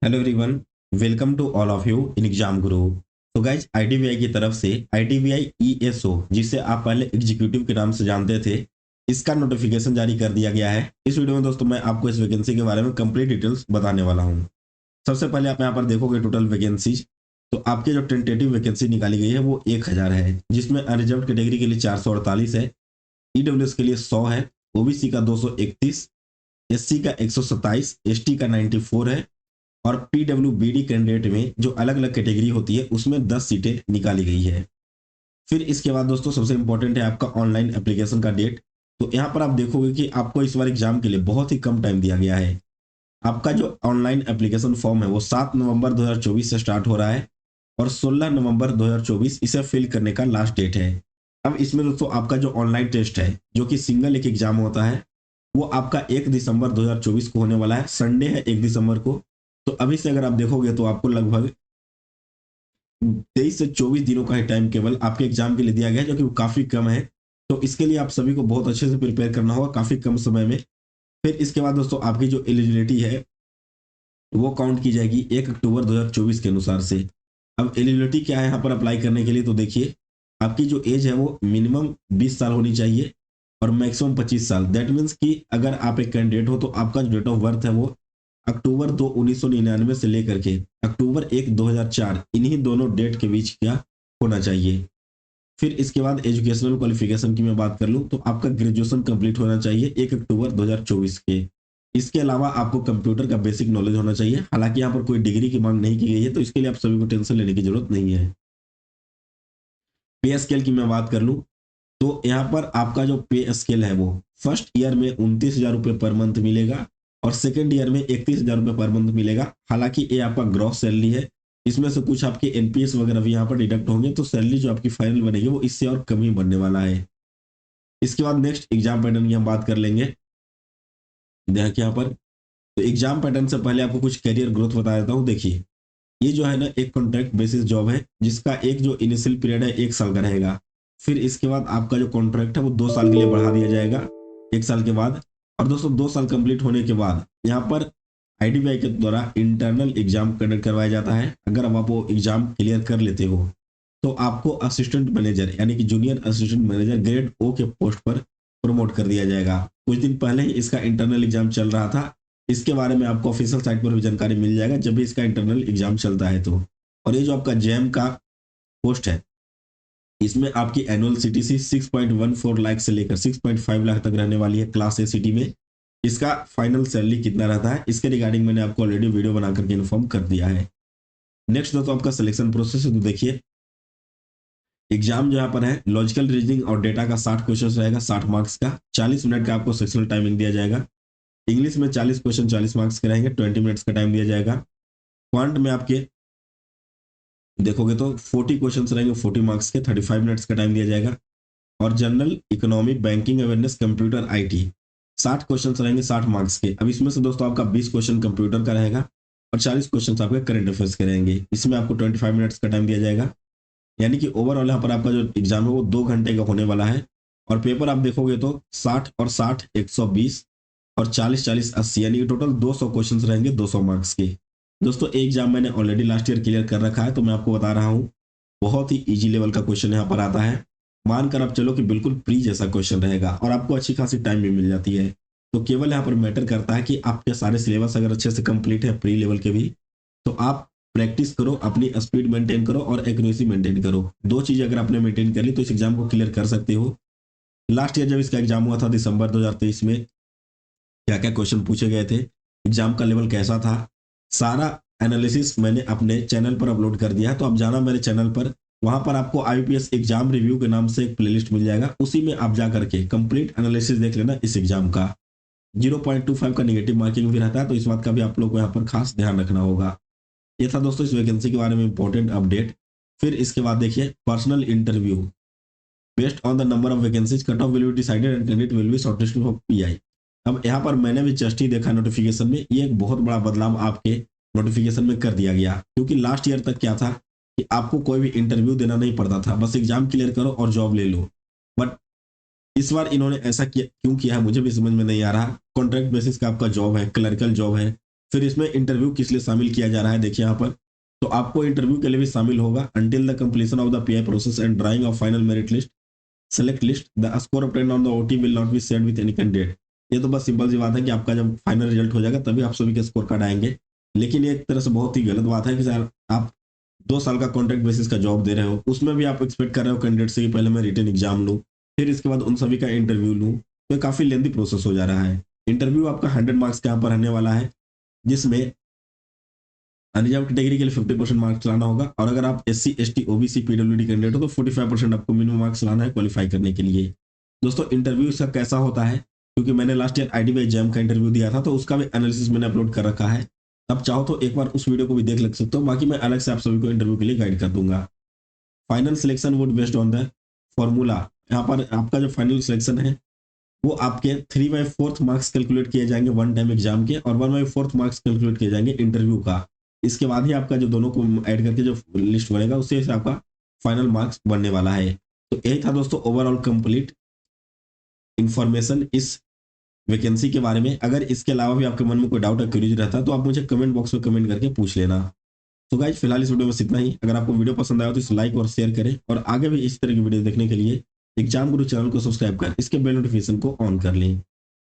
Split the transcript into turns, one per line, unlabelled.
Hello everyone, welcome to all of you in exam Guru. तो guys IDBI की तरफ से आईडीबीआई ईएसओ, जिसे आप पहले एग्जीक्यूटिव के नाम से जानते थे, इसका नोटिफिकेशन जारी कर दिया गया है। इस वीडियो में दोस्तों मैं आपको इस वैकेंसी के बारे में कंप्लीट डिटेल्स बताने वाला हूँ। सबसे पहले आप यहाँ पर देखोगे टोटल वैकेंसीज, तो आपके जो टेंटेटिव वैकेंसी निकाली गई है वो 1000 है, जिसमें अनरिजर्व कैटेगरी के लिए 448 है, ईडब्ल्यूएस के लिए 100 है, ओबीसी का 231, एससी का 127, एसटी का 94 है, और पीडब्ल्यूबीडी कैंडिडेट में जो अलग अलग कैटेगरी होती है उसमें 10 सीटें निकाली गई है। फिर इसके बाद दोस्तों सबसे इंपॉर्टेंट है आपका ऑनलाइन एप्लीकेशन का डेट। तो यहाँ पर आप देखोगे कि आपको इस बार एग्जाम के लिए बहुत ही कम टाइम दिया गया है। आपका जो ऑनलाइन एप्लीकेशन फॉर्म है वो 7 नवंबर 2024 से स्टार्ट हो रहा है और 16 नवंबर 2024 इसे फिल करने का लास्ट डेट है। अब इसमें दोस्तों आपका जो ऑनलाइन टेस्ट है, जो कि सिंगल एक एग्जाम होता है, वो आपका 1 दिसंबर 2024 को होने वाला है। संडे है 1 दिसंबर को। तो अभी से अगर आप देखोगे तो आपको लगभग 23 से 24 दिनों का ही टाइम केवल आपके एग्जाम के लिए दिया गया है, जो कि काफ़ी कम है। तो इसके लिए आप सभी को बहुत अच्छे से प्रिपेयर करना होगा काफ़ी कम समय में। फिर इसके बाद दोस्तों आपकी जो एलिजिबिलिटी है वो काउंट की जाएगी 1 अक्टूबर 2024 के अनुसार से। अब एलिजिबिलिटी क्या है यहाँ पर अप्लाई करने के लिए, तो देखिए आपकी जो एज है वो मिनिमम 20 साल होनी चाहिए और मैक्सिमम 25 साल। दैट मीन्स कि अगर आप एक कैंडिडेट हो तो आपका जो डेट ऑफ बर्थ है वो अक्टूबर 2 1999 से लेकर के अक्टूबर 1 2004 इन्हीं दोनों डेट के बीच क्या होना चाहिए। फिर इसके बाद एजुकेशनल क्वालिफिकेशन की मैं बात कर लूँ तो आपका ग्रेजुएशन कंप्लीट होना चाहिए 1 अक्टूबर 2024 के। इसके अलावा आपको कंप्यूटर का बेसिक नॉलेज होना चाहिए। हालांकि यहाँ पर कोई डिग्री की मांग नहीं की गई है, तो इसके लिए आप सभी को टेंशन लेने की जरूरत नहीं है। पे स्केल की मैं बात कर लूँ तो यहाँ पर आपका जो पे स्केल है वो फर्स्ट ईयर में 29,000 रुपये पर मंथ मिलेगा और सेकेंड ईयर में 31,000 रुपये पर मंथ मिलेगा। हालांकि ये आपका ग्रॉस सैलरी है, इसमें से कुछ आपके एनपीएस वगैरह भी यहाँ पर डिडक्ट होंगे, तो सैलरी जो आपकी फाइनल बनेगी वो इससे और कम ही बनने वाला है। इसके बाद नेक्स्ट एग्जाम पैटर्न की हम बात कर लेंगे। देखिए यहाँ पर तो एग्जाम पैटर्न से पहले आपको कुछ करियर ग्रोथ बता देता हूँ। देखिए ये जो है ना एक कॉन्ट्रैक्ट बेसिस जॉब है, जिसका एक जो इनिशियल पीरियड है 1 साल का रहेगा। फिर इसके बाद आपका जो कॉन्ट्रैक्ट है वो 2 साल के लिए बढ़ा दिया जाएगा 1 साल के बाद। और दोस्तों 2 साल कंप्लीट होने के बाद यहाँ पर आईडीबीआई के द्वारा इंटरनल एग्जाम कंडक्ट करवाया जाता है। अगर आप वो एग्जाम क्लियर कर लेते हो तो आपको असिस्टेंट मैनेजर यानी कि जूनियर असिस्टेंट मैनेजर ग्रेड ओ के पोस्ट पर प्रमोट कर दिया जाएगा। कुछ दिन पहले ही इसका इंटरनल एग्जाम चल रहा था। इसके बारे में आपको ऑफिशियल साइट पर भी जानकारी मिल जाएगा जब भी इसका इंटरनल एग्जाम चलता है तो। और ये जो आपका जैम का पोस्ट है, इसमें आपकी एनुअल सीटीसी 6.14 लाख से लेकर 6.5 लाख तक रहने वाली है क्लास ए सिटी में। इसका फाइनल सैलरी कितना रहता है इसके रिगार्डिंग मैंने आपको ऑलरेडी वीडियो बना करके इन्फॉर्म कर दिया है। नेक्स्ट दोस्तों आपका सिलेक्शन प्रोसेस है। तो देखिए एग्जाम जो यहाँ पर है लॉजिकल रीजनिंग और डेटा का 60 क्वेश्चन रहेगा, 60 मार्क्स का। 40 मिनट का आपको सेक्शनल टाइमिंग दिया जाएगा। इंग्लिश में 40 क्वेश्चन 40 मार्क्स के रहेंगे, 20 मिनट्स का टाइम दिया जाएगा। क्वांट में आपके देखोगे तो 40 क्वेश्चन रहेंगे 40 मार्क्स के, 35 मिनट्स का टाइम दिया जाएगा। और general economy banking awareness computer IT 60 question रहेंगे 60 मार्क्स के। अब इसमें से दोस्तों आपका 20 क्वेश्चन कंप्यूटर का रहेगा और 40 क्वेश्चन आपके करंट अफेयर्स के रहेंगे। इसमें आपको 25 मिनट्स का टाइम दिया जाएगा। यानी कि ओवरऑल यहाँ पर आपका जो एग्जाम है वो 2 घंटे का होने वाला है। और पेपर आप देखोगे तो 60 और 60 120 और 40 40 80 यानी कि टोटल 200 क्वेश्चन रहेंगे 200 मार्क्स के। दोस्तों एग्जाम मैंने ऑलरेडी लास्ट ईयर क्लियर कर रखा है, तो मैं आपको बता रहा हूँ बहुत ही इजी लेवल का क्वेश्चन यहाँ पर आता है। मानकर आप चलो कि बिल्कुल प्री जैसा क्वेश्चन रहेगा और आपको अच्छी खासी टाइम भी मिल जाती है। तो केवल यहाँ पर मैटर करता है कि आपके सारे सिलेबस अगर अच्छे से कंप्लीट है प्री लेवल के भी, तो आप प्रैक्टिस करो, अपनी स्पीड मेंटेन करो और एक्यूरेसी मेंटेन करो। दो चीज़ अगर आपने मेंटेन कर ली तो इस एग्जाम को क्लियर कर सकते हो। लास्ट ईयर जब इसका एग्जाम हुआ था दिसंबर 2023 में, क्या क्या क्वेश्चन पूछे गए थे, एग्जाम का लेवल कैसा था, सारा एनालिसिस मैंने अपने चैनल पर अपलोड कर दिया है। तो आप जाना मेरे चैनल पर, वहां पर आपको आईपीएस एग्जाम रिव्यू के नाम से एक प्लेलिस्ट मिल जाएगा, उसी में आप जा करके कंप्लीट एनालिसिस देख लेना इस एग्जाम का। 0.25 का नेगेटिव मार्किंग भी रहता है, तो इस बात का भी आप लोग को यहाँ पर खास ध्यान रखना होगा। ये था दोस्तों इस वैकेंसी के बारे में इंपॉर्टेंट अपडेट। फिर इसके बाद देखिए personal interview based on the number of vacancies cut off will be decided and candidate will be shortlisted for pi. अब यहाँ पर मैंने भी जस्ट ही देखा नोटिफिकेशन में, ये एक बहुत बड़ा बदलाव आपके नोटिफिकेशन में कर दिया गया। क्योंकि लास्ट ईयर तक क्या था कि आपको कोई भी इंटरव्यू देना नहीं पड़ता था, बस एग्जाम क्लियर करो और जॉब ले लो। बट इस बार इन्होंने ऐसा किया क्यों किया है मुझे भी समझ में नहीं आ रहा। कॉन्ट्रैक्ट बेसिस का आपका जॉब है, क्लरिकल जॉब है, फिर इसमें इंटरव्यू किस लिए शामिल किया जा रहा है देखिए यहाँ पर, तो आपको इंटरव्यू के लिए भी शामिल होगा। Until the completion of the pi process and drying of final merit list select list the score obtained on the OT will not be shared with any candidate. ये तो बस सिंपल सी बात है कि आपका जब फाइनल रिजल्ट हो जाएगा तभी आप सभी के स्कोर कार्ड आएंगे। लेकिन ये एक तरह से बहुत ही गलत बात है कि सर आप 2 साल का कॉन्ट्रैक्ट बेसिस का जॉब दे रहे हो, उसमें भी आप एक्सपेक्ट कर रहे हो कैंडिडेट से कि पहले मैं रिटन एग्जाम लूँ, फिर इसके बाद उन सभी का इंटरव्यू लूँ, तो काफ़ी लेंदी प्रोसेस हो जा रहा है। इंटरव्यू आपका 100 मार्क्स के यहाँ पर रहने वाला है, जिसमें अनरिजर्व कैटेगरी के लिए 50% मार्क्स लाना होगा, और अगर आप SC ST OBC PWD candidate हो तो 45% आपको मिनिमम मार्क्स लाना है क्वालिफाई करने के लिए। दोस्तों इंटरव्यू इसका कैसा होता है, क्योंकि मैंने लास्ट ईयर IDBI जैम का इंटरव्यू दिया था तो उसका भी एनालिसिस मैंने अपलोड कर रखा है, आप चाहो तो एक बार उस वीडियो को भी देख लग सकते हो, बाकी मैं अलग से आप सभी को इंटरव्यू के लिए गाइड कर दूंगा। Final selection would based on the formula, यहाँ पर आपका जो फाइनल सिलेक्शन है वो आपके 3/4 मार्क्स कैलकुलेट किए जाएंगे वन टाइम एग्जाम के, और 1/4 मार्क्स कैलकुलेट किए जाएंगे इंटरव्यू का। इसके बाद ही आपका जो दोनों को ऐड करके जो लिस्ट बनेगा उससे आपका फाइनल मार्क्स बनने वाला है। तो यही था दोस्तों ओवरऑल कंप्लीट इंफॉर्मेशन इस वैकेंसी के बारे में। अगर इसके अलावा भी आपके मन में कोई डाउट या क्वेरीज रहता है तो आप मुझे कमेंट बॉक्स में कमेंट करके पूछ लेना। तो गाइज फिलहाल इस वीडियो में इतना ही। अगर आपको वीडियो पसंद आया तो इसे लाइक और शेयर करें, और आगे भी इस तरह की वीडियो देखने के लिए एग्जाम गुरु चैनल को सब्सक्राइब कर इसके बेल नोटिफिकेशन को ऑन कर लें।